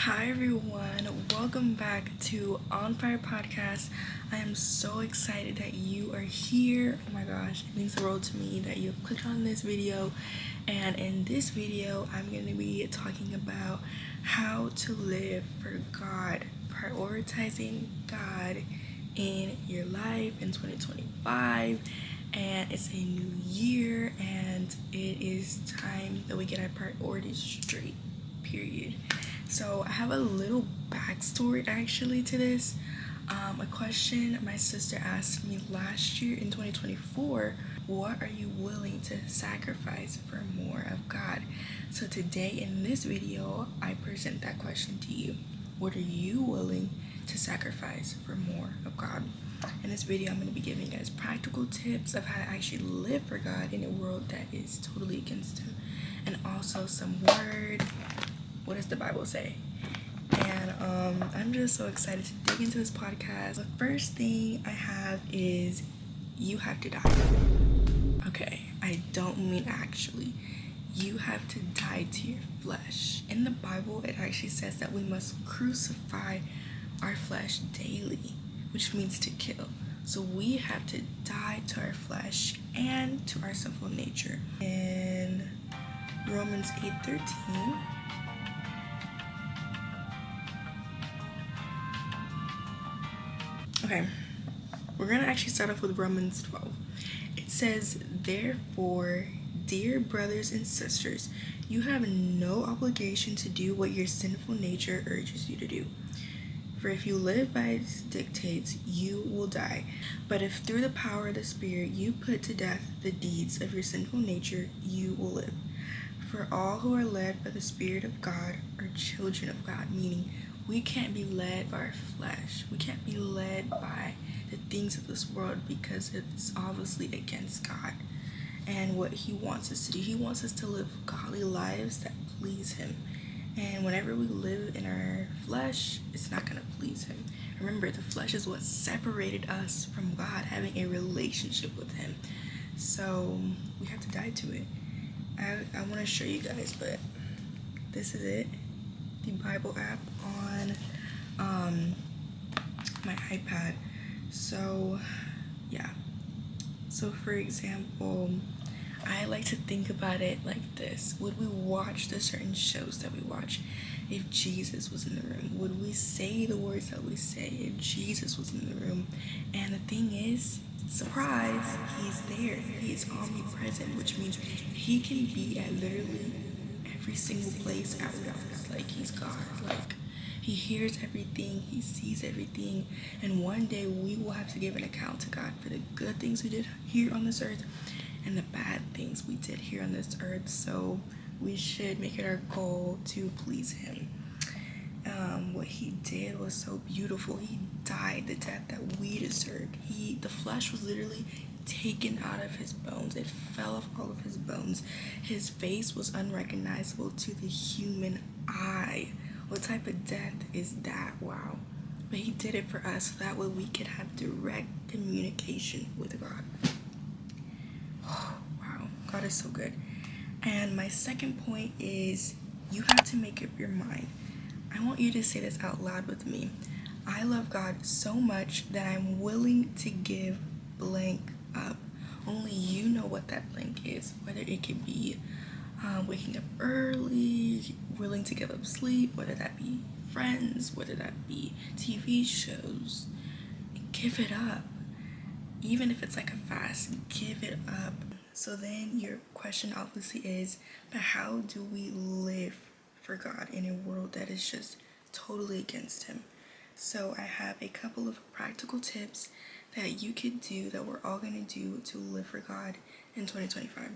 Hi everyone, welcome back to On Fire Podcast. I am so excited that you are here. Oh my gosh, it means the world to me that you've clicked on this video. And in this video, I'm going to be talking about how to live for God, prioritizing God in your life in 2025. And it's a new year, and it is time that we get our priorities straight, period. So I have a little backstory actually to this. A question my sister asked me last year in 2024: what are you willing to sacrifice for more of God? So today in this video, I present that question to you. What are you willing to sacrifice for more of God? In this video, I'm going to be giving you guys practical tips of how to actually live for God in a world that is totally against Him, and also some word. What does the Bible say? And I'm just so excited to dig into this podcast. The first thing I have is you have to die. Okay, I don't mean actually. You have to die to your flesh. In the Bible, it actually says that we must crucify our flesh daily, which means to kill. So we have to die to our flesh and to our sinful nature. In Romans 8:13, okay, we're going to actually start off with Romans 12. It says, therefore, dear brothers and sisters, you have no obligation to do what your sinful nature urges you to do. For if you live by its dictates, you will die. But if through the power of the Spirit you put to death the deeds of your sinful nature, you will live. For all who are led by the Spirit of God are children of God, meaning we can't be led by our flesh. We can't be led by the things of this world because it's obviously against God and what He wants us to do. He wants us to live godly lives that please Him. And whenever we live in our flesh, it's not going to please Him. Remember, the flesh is what separated us from God, having a relationship with Him. So we have to die to it. I want to show you guys, but this is it. The Bible app on my iPad. So yeah. So for example, I like to think about it like this. Would we watch the certain shows that we watch if Jesus was in the room? Would we say the words that we say if Jesus was in the room? And the thing is, surprise, He's there. He is omnipresent, which means He can be at literally every single place at once. Like, He's God. Like, He hears everything, He sees everything, and one day we will have to give an account to God for the good things we did here on this earth and the bad things we did here on this earth. So we should make it our goal to please Him. What He did was so beautiful. He died the death that we deserved. The flesh was literally taken out of His bones. It fell off all of His bones. His face was unrecognizable to the human eye. What type of death is that? Wow. But He did it for us so that way we could have direct communication with God. Wow, God is so good. And my second point is you have to make up your mind. I want you to say this out loud with me. I love God so much that I'm willing to give blank up. Only you know what that blank is. Whether it could be waking up early, willing to give up sleep, whether that be friends, whether that be TV shows. Give it up. Even if it's like a fast, give it up. So then your question obviously is, but how do we live for God in a world that is just totally against Him? So I have a couple of practical tips that you could do, that we're all going to do to live for God in 2025.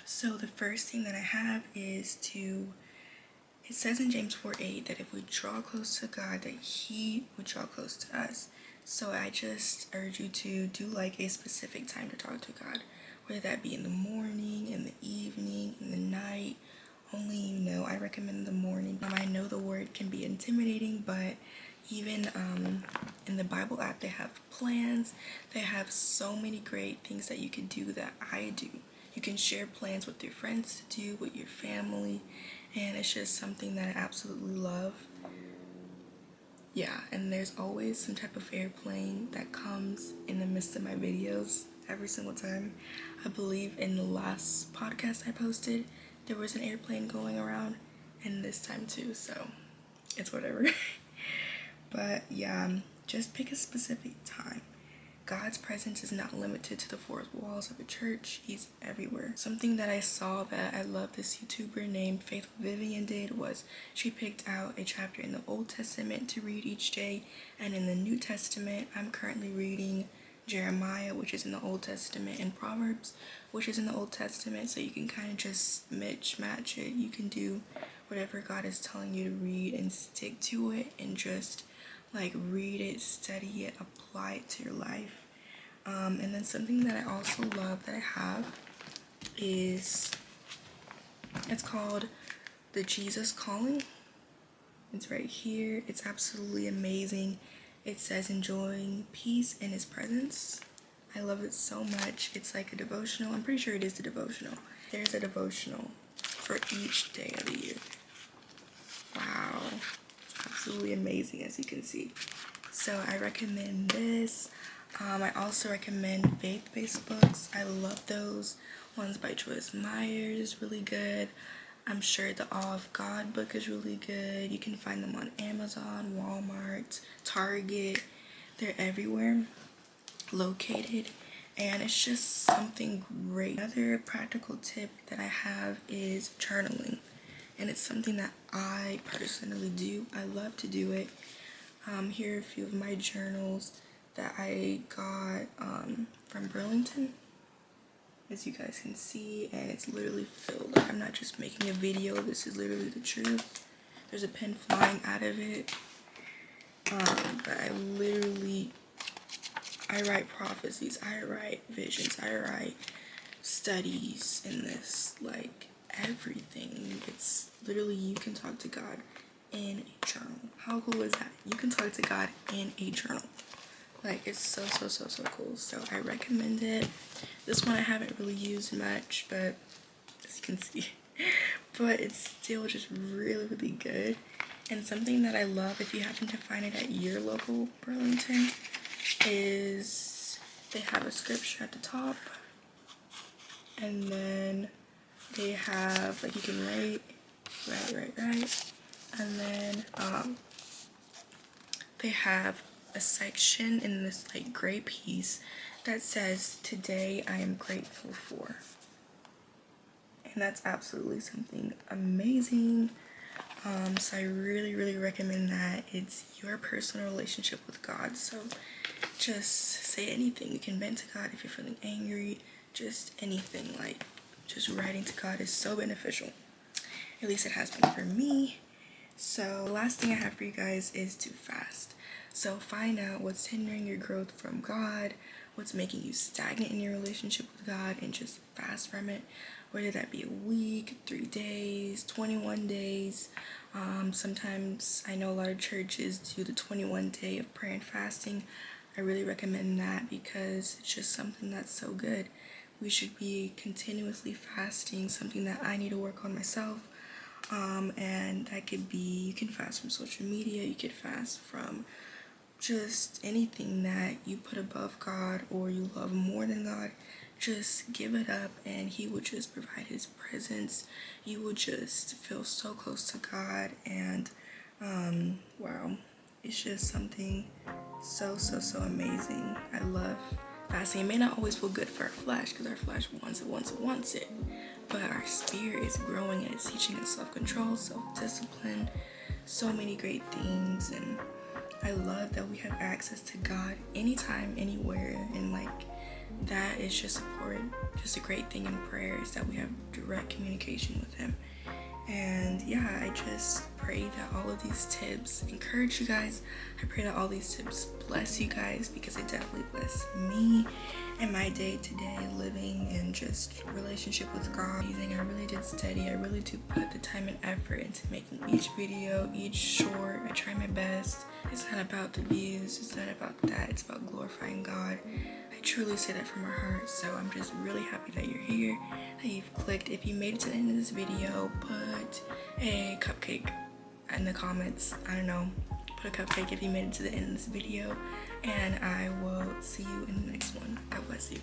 So the first thing that I have is it says in James 4:8 that if we draw close to God, that He would draw close to us. So I just urge you to do like a specific time to talk to God, whether that be in the morning, in the evening, in the night. Only you know. I recommend the morning. I know the word can be intimidating, but even in the Bible app, they have plans. They have so many great things that you can do that I do. You can share plans with your friends to do, with your family, and it's just something that I absolutely love. Yeah, and there's always some type of airplane that comes in the midst of my videos every single time. I believe in the last podcast I posted, there was an airplane going around, and this time too, so it's whatever. But yeah, just pick a specific time. God's presence is not limited to the four walls of a church. He's everywhere. Something that I saw that I love this YouTuber named Faithful Vivian did was she picked out a chapter in the Old Testament to read each day, and in the New Testament, I'm currently reading Jeremiah, which is in the Old Testament, and Proverbs, which is in the Old Testament, so you can kind of just match it. You can do whatever God is telling you to read and stick to it, and just like read it, study it, apply it to your life. And then something that I also love that I have is, it's called The Jesus Calling. It's right here. It's absolutely amazing. It says enjoying peace in his presence. I love it so much. It's like a devotional. I'm pretty sure it is a devotional. There's a devotional for each day of the year. Wow. Absolutely amazing, as you can see. So I recommend this. I also recommend faith-based books. I love those. Ones by Joyce Myers is really good. I'm sure the Awe of God book is really good. You can find them on Amazon, Walmart, Target. They're everywhere located, and it's just something great. Another practical tip that I have is journaling, and it's something that I personally do. I love to do it. Here are a few of my journals that I got from Burlington, as you guys can see, and it's literally filled. I'm not just making a video, this is literally the truth. There's a pen flying out of it, but I write prophecies, I write visions, I write studies in this, like everything. It's literally, you can talk to God in a journal. How cool is that? You can talk to God in a journal. Like, it's so cool. So I recommend it. This one I haven't really used much, but as you can see, but it's still just really good. And something that I love, if you happen to find it at your local Burlington, is they have a scripture at the top, and then they have, like, you can write, and then they have a section in this like gray piece that says, "Today I am grateful for," and that's absolutely something amazing. So I really recommend that. It's your personal relationship with God, so just say anything. You can vent to God if you're feeling angry, just anything. Like, just writing to God is so beneficial. At least it has been for me. So the last thing I have for you guys is to fast. So find out what's hindering your growth from God, what's making you stagnant in your relationship with God, and just fast from it. Whether that be a week, 3 days, 21 days. Sometimes I know a lot of churches do the 21-day of prayer and fasting. I really recommend that because it's just something that's so good. We should be continuously fasting, something that I need to work on myself. And that could be, you can fast from social media, you could fast from just anything that you put above God or you love more than God. Just give it up, and he will just provide his presence. You will just feel so close to God, and wow, it's just something so amazing. I love fasting. It may not always feel good for our flesh, because our flesh wants it, but our spirit is growing and it's teaching us self-control, self-discipline, so many great things. And I love that we have access to God anytime, anywhere, and like that is just important. Just a great thing in prayer is that we have direct communication with him. And yeah, I just pray that all of these tips encourage you guys. I pray that all these tips bless you guys, because it definitely bless me and my day-to-day living and just relationship with God. I really did study. I really do put the time and effort into making each video, each short. I try my best. It's not about the views. It's not about that. It's about glorifying God. I truly say that from my heart. So I'm just really happy that you're here, that you've clicked. If you made it to the end of this video, put a cupcake in the comments. I don't know. Put a cupcake if you made it to the end of this video. And I will see you in the next one. God bless you.